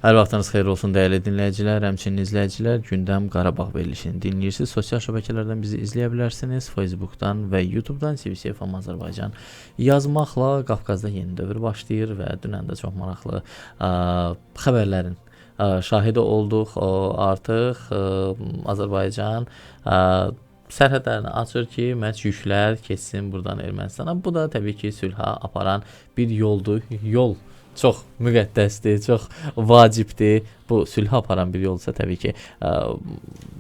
Hər vaxtınız xeyir olsun dəyərli dinləyicilər, həmçinin izləyicilər. Gündəm Qarabağ verilişini dinləyirsiniz. Sosial şəbəkələrdən bizi izləyə bilərsiniz. Facebookdan və YouTubedan CBC-FM Azərbaycan yazmaqla Qafqazda yeni dövr başlayır və dünən də çox maraqlı xəbərlərin şahidi olduq. Artıq Azərbaycan sərhədlərini açır ki, məhz yüklər keçsin buradan Ermənistana. Bu da təbii ki, sülhə aparan bir yoldur. Yol çox müqəddəsdir, çox vacibdir. Bu sülhə aparan bir yolsa təbii ki,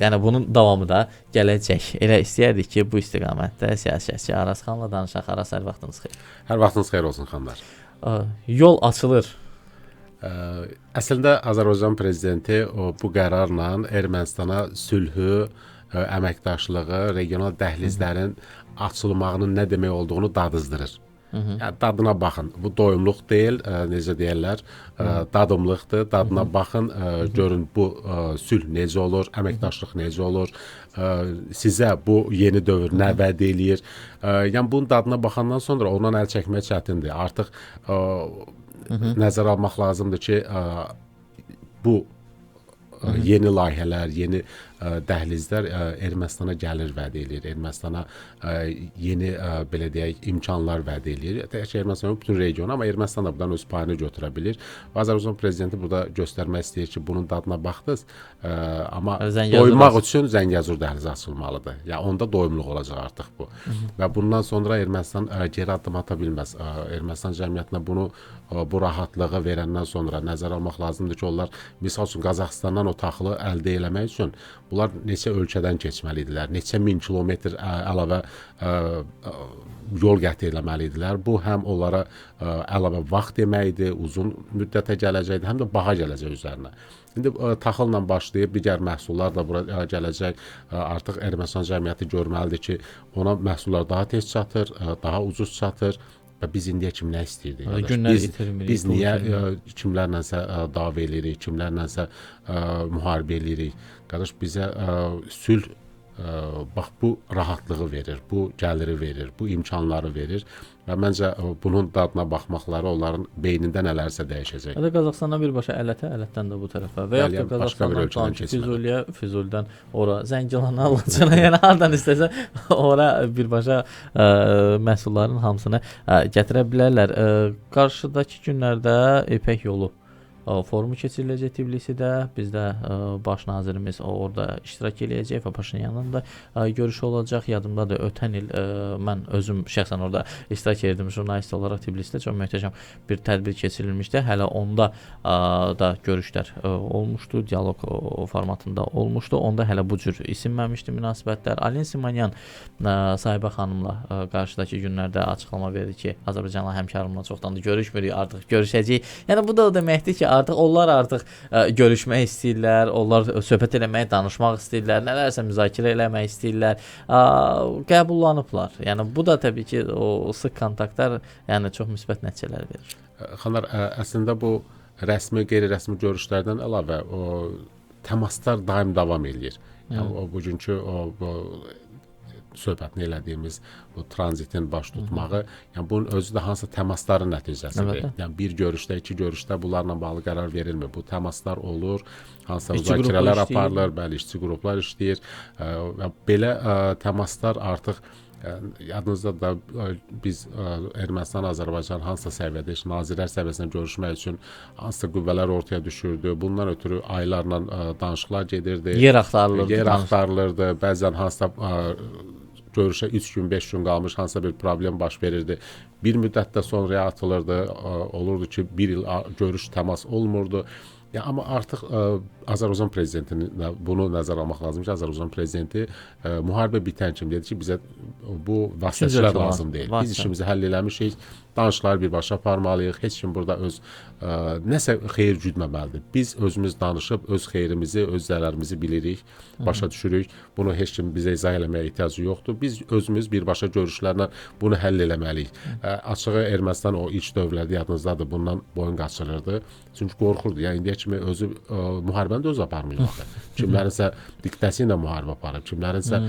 yəni bunun davamı da gələcək. Elə istəyərdik ki, bu istiqamətdə siyasətçi Araz xanla danışaq. Araz, hər vaxtınız xeyir. Hər vaxtınız xeyir olsun xanlar. Yol açılır. Əslində Azərbaycan prezidenti bu qərarla Ermənistana sülhü, əməkdaşlığı, regional dəhlizlərin açılmağının nə demək olduğunu dadızdırır. Yəni, dadına baxın. Bu doyumluq deyil, necə deyirlər, dadımlıqdır. Dadına baxın, görün bu sülh necə olur, əməkdaşlıq necə olur, sizə bu yeni dövr nə vəd eləyir. Yəni, bunun dadına baxandan sonra ondan əl çəkmək çətindir. Artıq nəzərə almaq lazımdır ki, bu yeni layihələr, yeni dəhlizlər Ermənistana gəlir vəd eləyir. Ermənistana yeni, belə deyək, imkanlar vəd eləyir. Tək Ermənistan bütün regionu, amma Ermənistan da buradan öz payını götürə bilir. Azərbaycan prezidenti burada göstərmək istəyir ki, bunun dadına baxdınız, amma doymaq üçün Zəngəzur dəhlizi açılmalıdır. Yəni, onda doyumluq olacaq artıq bu. Və bundan sonra Ermənistan geri addım ata bilməz. Ermənistan cəmiyyətinə bunu, bu rahatlığı verəndən sonra nəzərə almaq lazımdır ki, onlar, misal üçün, Qazaxıstandan o taxılı əldə eləmək üçün bunlar neçə ölkədən keçməlidirlər, neçə min kilometr əlavə yol qət eləməlidirlər. Bu, həm onlara əlavə vaxt deməkdir, uzun müddətə gələcəkdir, həm də baha gələcək üzərinə. İndi taxılla başlayıb digər məhsullar da bura gələcək. Artıq Ermənistan cəmiyyəti görməlidir ki, ona məhsullar daha tez çatır, daha ucuz çatır. Və biz indiyə kimi nə istəyirdik? Biz niyə kimlərlənsə dava eləyirik, kimlərlənsə müharibə eləyirik? Qardaş, bizə sülh, bax, bu rahatlığı verir, bu gəliri verir, bu imkanları verir. Və məncə bunun dadına baxmaqları onların beynində nələrsə dəyişəcək. Ya da Qazaxıstandan birbaşa Ələtə, Ələtdən də bu tərəfə. Və ya da Qazaxıstandan Füzuliyə, Füzulidən ora, Zəngilana, Laçına, yəni hardan istəsə ora birbaşa məhsulların hamısını gətirə bilərlər. Qarşıdakı günlərdə İpək yolu forumu keçiriləcək Tbilisidə. Bizdə baş nazirimiz orada iştirak eləyəcək və Paşinyanın da görüşü olacaq. Yadımdadır, ötən il mən özüm şəxsən orada iştirak edirdim jurnalist olaraq Tbilisidə. Çox möhtəşəm bir tədbir keçirilmişdi. Hələ onda da görüşlər olmuşdu, dialoq formatında olmuşdu. Onda hələ bu cür isinməmişdi münasibətlər. Alin Simonyan sahibə xanımla qarşıdakı günlərdə açıqlama verdi ki, Azərbaycanla həmkarımla çoxdandır görüşmürük, artıq görüşəcəyik. Yəni bu da o deməkdir ki, onlar artıq görüşmək istəyirlər, onlar söhbət eləmək, danışmaq istəyirlər, nələrsə müzakirə eləmək istəyirlər, qəbullanıblar. Yəni bu da təbii ki, o sıx kontaktlar yəni çox müsbət nəticələr verir. Xanlar, əslində bu rəsmi, qeyri-rəsmi görüşlərdən əlavə o təmaslar daim davam eləyir. Yəni bugünkü söhbətini elədiyimiz bu tranzitin baş tutmağı, yəni bunun özü də hansısa təmasların nəticəsidir. Yəni bir görüşdə, iki görüşdə bunlarla bağlı qərar verilmir. Bu təmaslar olur, hansısa müzakirələr aparılır, bəli, işçi qruplar işləyir və belə təmaslar artıq yadınızda da biz Ermənistan, Azərbaycan hansısa səviyyədə, nazirlər səviyyəsində görüşmək üçün hansısa qüvvələr ortaya düşürdü. Bundan ötürü aylarla danışıqlar gedirdi. Yer axtarılırdı. Yer axtarılırdı. Bəzən hansısa görüşə 3 gün, 5 gün qalmış hansısa bir problem baş verirdi. Bir müddətdə sonraya atılırdı. Olurdu ki, bir il görüş, təmas olmurdu. Ya, amma artıq Azərbaycan prezidentinin bunu nəzərə almaq lazım ki, Azərbaycan prezidenti müharibə bitən kimi dedi ki, bizə bu vasitəçilər lazım deyil. Biz işimizi həll eləmişik, danışıqları birbaşa aparmalıyıq. Heç kim burada öz nəsə xeyir güdməməlidir. Biz özümüz danışıb öz xeyrimizi, öz zərərimizi bilirik, başa düşürük. Bunu heç kim bizə izah eləməyə ehtiyacı yoxdur. Biz özümüz birbaşa görüşlərlə bunu həll eləməliyik. Açığı Ermənistan o ilk dövrlərdə yadınızdadır, bundan boyun qaçırırdı. Çünki qorxurdu. Yəni indiyə kimi özü müharibə müharibəni də öz aparmayıb axı. Kimlərinsə diktəsi ilə müharibə aparıb, kimlərinsə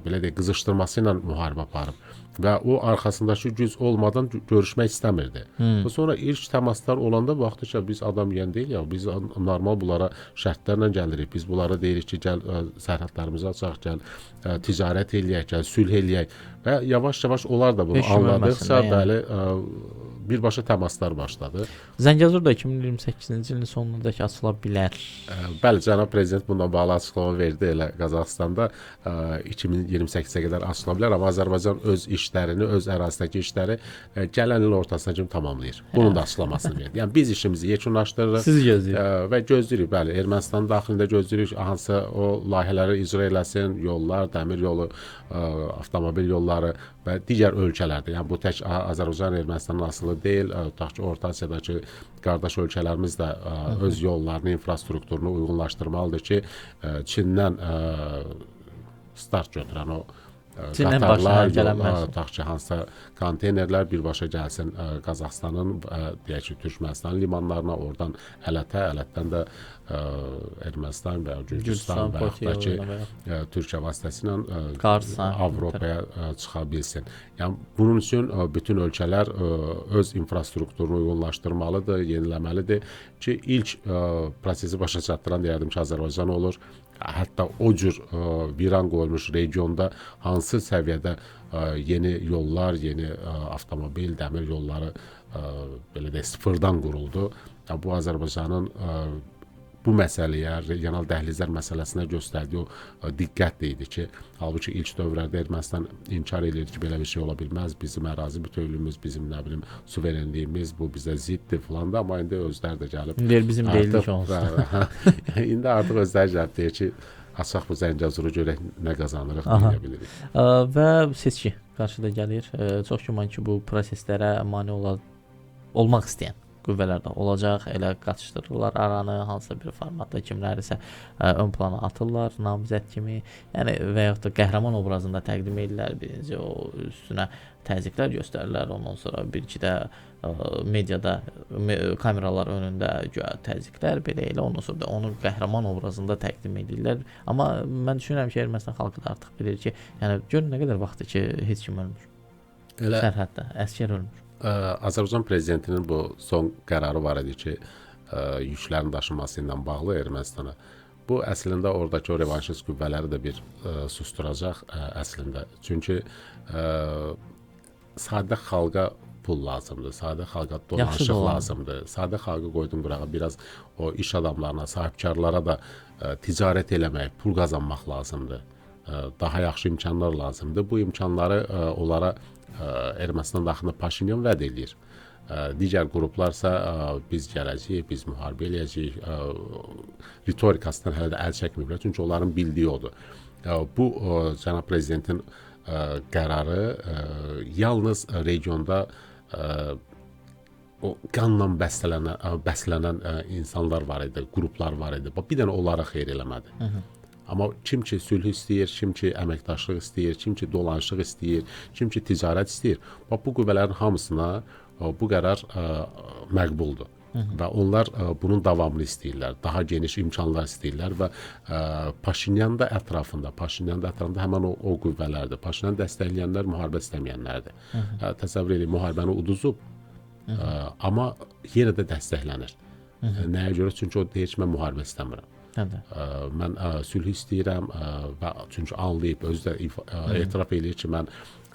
belə deyək qızışdırması ilə müharibə aparıb və o arxasındakı güc olmadan görüşmək istəmirdi. Və sonra ilk təmaslar olanda baxdı ki, biz adam yeyən deyil ya, biz normal bunlara şərtlərlə gəlirik. Biz bunlara deyirik ki, gəl sərhədlərimizi açaq, gəl ticarət eləyək, gəl sülh eləyək və yavaş-yavaş onlar da bunu anladıqca bəli birbaşa təmaslar başladı. Zəngəzur da 2028-ci ilin sonundakı açıla bilər. Bəli, cənab prezident bundan bağlı açıqlama verdi. Elə Qazaxıstanda 2028-ə qədər açıla bilər, amma Azərbaycan öz işlərini, öz ərazisindəki işləri gələn ilin ortasına kimi tamamlayır. Bunun da açıqlamasını verdi. Yəni biz işimizi yekunlaşdırırıq. Siz gözləyirik. Və gözləyirik. Bəli, Ermənistan daxilində gözləyirik hansı o layihələri icra eləsin, yollar, dəmir yolu, avtomobil yolları və digər ölkələrdə. Yəni bu tək Azərbaycan Ermənistanın asılı deyil. Tutaq ki, Orta Asiyadakı qardaş ölkələrimiz də öz yollarını, infrastrukturunu uyğunlaşdırmalıdır ki, Çindən start götürən o qatarlar, tutaq ki, hansısa konteynerlər birbaşa gəlsin Qazaxıstanın, deyək ki, Türkmənistan limanlarına, oradan Ələtə, Ələtdən də Ermənistan və Gürcüstan və yaxud da ki, Türkiyə vasitəsilə Avropaya çıxa bilsin. Yəni, bunun üçün bütün ölkələr öz infrastrukturunu uyğunlaşdırmalıdır, yeniləməlidir ki, ilk prosesi başa çatdıran deyərdim ki, Azərbaycan olur. Hətta o cür viran qoyulmuş regionda hansı səviyyədə yeni yollar, yeni avtomobil, dəmir yolları belə deyək, sıfırdan quruldu. Bu Azərbaycanın bu məsələyə, regional dəhlizlər məsələsinə göstərdiyi o diqqət idi ki, halbuki ilk dövrlərdə Ermənistan inkar edirdi ki, belə bir şey ola bilməz, bizim ərazi bütövlüyümüz, bizim nə bilim suverenliyimiz, bu bizə ziddir filan da, amma indi özləri də gəlib. Bizim deyildik onsuz. İndi artıq özləri gəlib deyir ki, açaq bu Zəngəzuru görək nə qazanırıq deyə bilirik. Və seçki qarşıda gəlir. Çox güman ki, bu proseslərə mane olmaq istəyən qüvvələr də olacaq, elə qatışdırırlar aranı, hansısa bir formatda kimlərisə ön plana atırlar, namizəd kimi, yəni və yaxud da qəhrəman obrazında təqdim edirlər, birinci o üstünə təzyiqlər göstərirlər, ondan sonra bir-iki də mediada, kameralar önündə təzyiqlər, belə elə, ondan sonra da onu qəhrəman obrazında təqdim edirlər. Amma mən düşünürəm ki, Ermənistan xalqı da artıq bilir ki, yəni görün nə qədər vaxtdır ki, heç kim ölmür. Sərhəddə, əskər ölmür. Azərbaycan prezidentinin bu son qərarı var idi ki, yüklərin daşınması ilə bağlı Ermənistana. Bu əslində oradakı o revanşist qüvvələri də bir susturacaq əslində. Çünki sadə xalqa pul lazımdır, sadə xalqa dolanışıq lazımdır. Sadə xalqı qoydum qırağa, biraz o iş adamlarına, sahibkarlara da ticarət eləmək, pul qazanmaq lazımdır. Daha yaxşı imkanlar lazımdır. Bu imkanları onlara Ermənistan daxilində Paşinyan vəd edir. Digər qruplarsa biz gələcəyik, biz müharibə eləyəcəyik, ritorikasından hələ də əl çəkməyiblər, çünki onların bildiyi odur. Bu cənab prezidentin qərarı yalnız regionda o qanla bəslənən insanlar var idi, qruplar var idi. Bir dənə onlara xeyir eləmədi. Amma kim ki sülh istəyir, kim ki əməkdaşlıq istəyir, kim ki dolanışıq istəyir, kim ki ticarət istəyir, bu qüvvələrin hamısına bu qərar məqbuldur. Və onlar bunun davamını istəyirlər, daha geniş imkanlar istəyirlər və Paşinyan da ətrafında həmən o qüvvələrdir. Paşinyan dəstəkləyənlər müharibə istəməyənlərdir. Təsəvvür edin, müharibəni uduzub, amma yenə də dəstəklənir. Nəyə görə? Çünki o deyir ki, mən müharibə istəmirəm. Mən sülh istəyirəm və çünki anlayıb, özü də etiraf edir ki, mən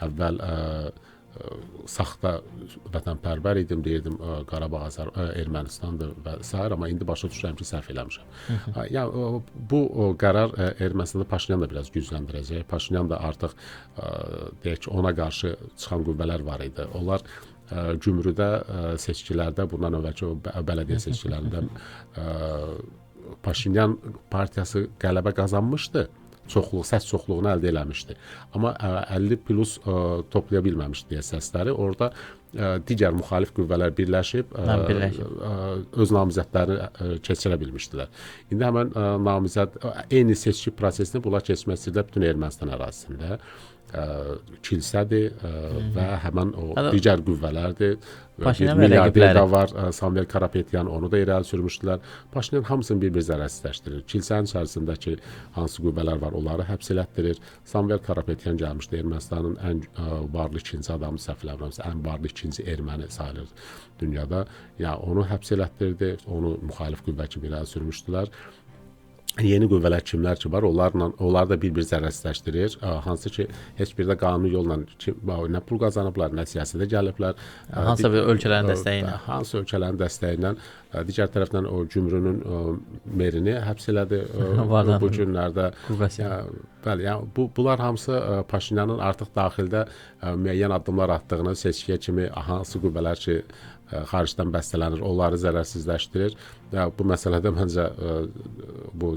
əvvəl saxta vətənpərvər idim, deyirdim Qarabağ Ermənistandır və s. Amma indi başa düşürəm ki, səhv eləmişəm. Yəni, bu qərar Ermənistanda Paşinyan da biraz gücləndirəcək. Paşinyan da artıq deyək ki, ona qarşı çıxan qüvvələr var idi. Onlar Gümrüdə seçkilərdə, bundan əvvəlki bələdiyyə seçkilərində Paşinyan partiyası qələbə qazanmışdı. Səs çoxluğunu əldə eləmişdi. Amma 50 plus toplaya bilməmişdi deyə səsləri. Orada digər müxalif qüvvələr birləşib öz namizədlərini keçirə bilmişdilər. İndi həmin namizəd eyni seçki prosesini bunlar keçmək istəyirlər bütün Ermənistan ərazisində. Kilsədir və həmin o digər qüvvələrdir. Bir milyarder də var, Samvel Karapetyan, onu da irəli sürmüşdülər. Paşinyan hamısını bir-bir zərərsizləşdirir. Kilsənin içərisindəki hansı qüvvələr var, onları həbs elətdirir. Samvel Karapetyan gəlmişdi, Ermənistanın ən varlı ikinci adamı, səhv eləmirəmsə, ən varlı ikinci erməni sayılır dünyada. Yəni onu həbs elətdirdi, onu müxalif qüvvə kimi irəli sürmüşdülər. Yeni qüvvələr kimlər ki var, onlar da bir-bir zərərsizləşdirir. Hansı ki heç bir də qanuni yolla nə pul qazanıblar, nə siyasətə gəliblər. Hansı bir ölkələrin dəstəyi ilə? Hansı ölkələrin dəstəyi ilə. Digər tərəfdən o Gümrünün merini həbs elədi bu günlərdə. Bəli, yəni bunlar hamısı Paşinyanın artıq daxildə müəyyən addımlar atdığını, seçkiyə kimi hansı qüvvələr ki xaricdən bəstələnir, onları zərərsizləşdirir. Bu məsələdə məncə bu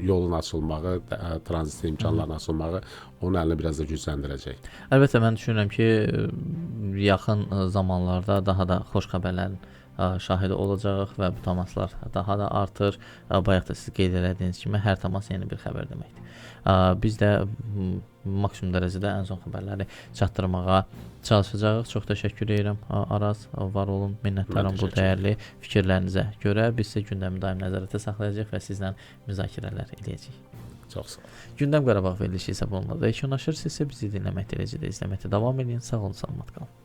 yolun açılmağı, tranzit imkanlarının açılmağı onun əlini biraz da gücləndirəcək. Əlbəttə mən düşünürəm ki, yaxın zamanlarda daha da xoş xəbərlərin şahidi olacağıq və bu təmaslar daha da artır. Bayaq da siz qeyd etdiyiniz kimi hər təmas yeni bir xəbər deməkdir. Biz də maksimum dərəcədə ən son xəbərləri çatdırmağa çalışacağıq. Çox təşəkkür edirəm Araz, var olun, minnətdaram bu dəyərli fikirlərinizə görə. Biz isə gündəmi daim nəzarətdə saxlayacağıq və sizlə müzakirələr edəcəyik. Çox sağ olun. Gündəm Qarabağ verilişi isə bununla da yekunlaşır. Siz isə bizi dinləməkdə, izləməkdə davam edin. Sağ olun, salamat qalın.